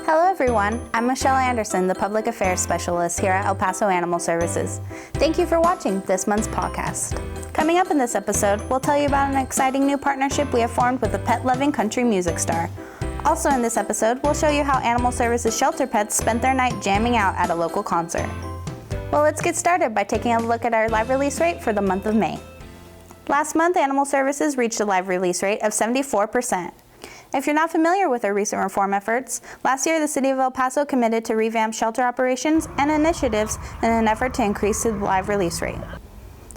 Hello everyone, I'm Michelle Anderson, the Public Affairs Specialist here at El Paso Animal Services. Thank you for watching this month's podcast. Coming up in this episode, we'll tell you about an exciting new partnership we have formed with a pet-loving country music star. Also in this episode, we'll show you how Animal Services shelter pets spent their night jamming out at a local concert. Well, let's get started by taking a look at our live release rate for the month of May. Last month, Animal Services reached a live release rate of 74%. If you're not familiar with our recent reform efforts, last year the City of El Paso committed to revamp shelter operations and initiatives in an effort to increase the live release rate.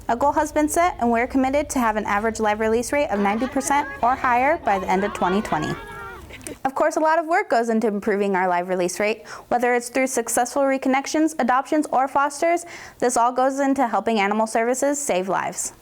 A goal has been set and we're committed to have an average live release rate of 90% or higher by the end of 2020. Of course, a lot of work goes into improving our live release rate, whether it's through successful reconnections, adoptions, or fosters. This all goes into helping Animal Services save lives.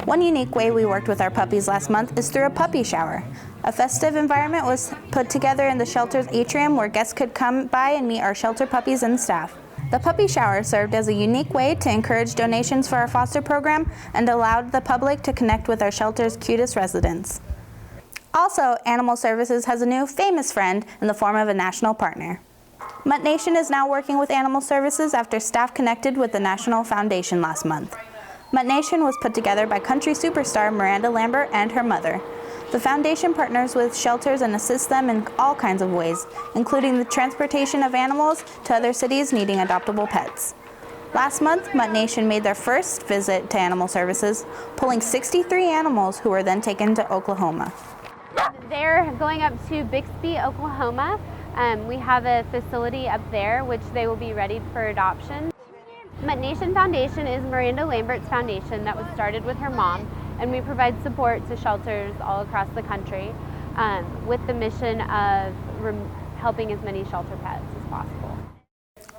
One unique way we worked with our puppies last month is through a puppy shower. A festive environment was put together in the shelter's atrium where guests could come by and meet our shelter puppies and staff. The puppy shower served as a unique way to encourage donations for our foster program and allowed the public to connect with our shelter's cutest residents. Also, Animal Services has a new famous friend in the form of a national partner. Mutt Nation is now working with Animal Services after staff connected with the National Foundation last month. Mutt Nation was put together by country superstar Miranda Lambert and her mother. The foundation partners with shelters and assists them in all kinds of ways, including the transportation of animals to other cities needing adoptable pets. Last month, Mutt Nation made their first visit to Animal Services, pulling 63 animals who were then taken to Oklahoma. They're going up to Bixby, Oklahoma. We have a facility up there which they will be ready for adoption. Mutt Nation Foundation is Miranda Lambert's foundation that was started with her mom, and we provide support to shelters all across the country with the mission of helping as many shelter pets as possible.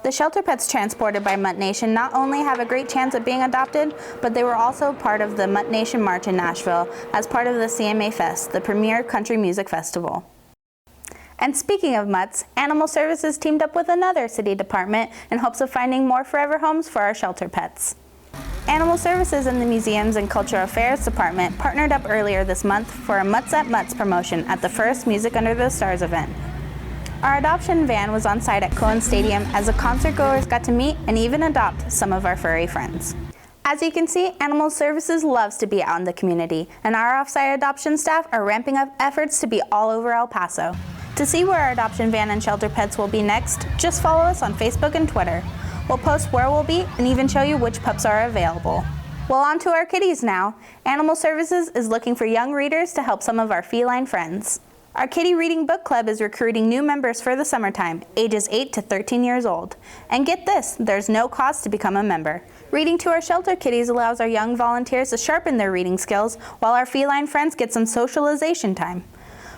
The shelter pets transported by Mutt Nation not only have a great chance at being adopted, but they were also part of the Mutt Nation March in Nashville as part of the CMA Fest, the premier country music festival. And speaking of mutts, Animal Services teamed up with another city department in hopes of finding more forever homes for our shelter pets. Animal Services and the Museums and Cultural Affairs Department partnered up earlier this month for a Mutts at Mutts promotion at the first Music Under the Stars event. Our adoption van was on site at Cohen Stadium as the concertgoers got to meet and even adopt some of our furry friends. As you can see, Animal Services loves to be out in the community, and our off-site adoption staff are ramping up efforts to be all over El Paso. To see where our adoption van and shelter pets will be next, just follow us on Facebook and Twitter. We'll post where we'll be and even show you which pups are available. Well, on to our kitties now. Animal Services is looking for young readers to help some of our feline friends. Our Kitty Reading Book Club is recruiting new members for the summertime, ages 8 to 13 years old. And get this, there's no cost to become a member. Reading to our shelter kitties allows our young volunteers to sharpen their reading skills while our feline friends get some socialization time.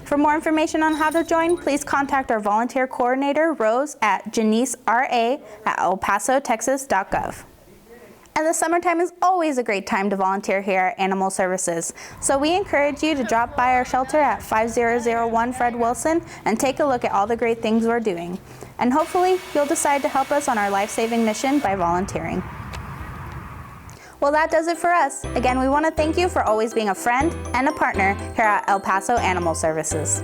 For more information on how to join, please contact our volunteer coordinator, Rose, at janicera@elpasotexas.gov. And the summertime is always a great time to volunteer here at Animal Services. So we encourage you to drop by our shelter at 5001 Fred Wilson and take a look at all the great things we're doing. And hopefully you'll decide to help us on our life-saving mission by volunteering. Well, that does it for us. Again, we want to thank you for always being a friend and a partner here at El Paso Animal Services.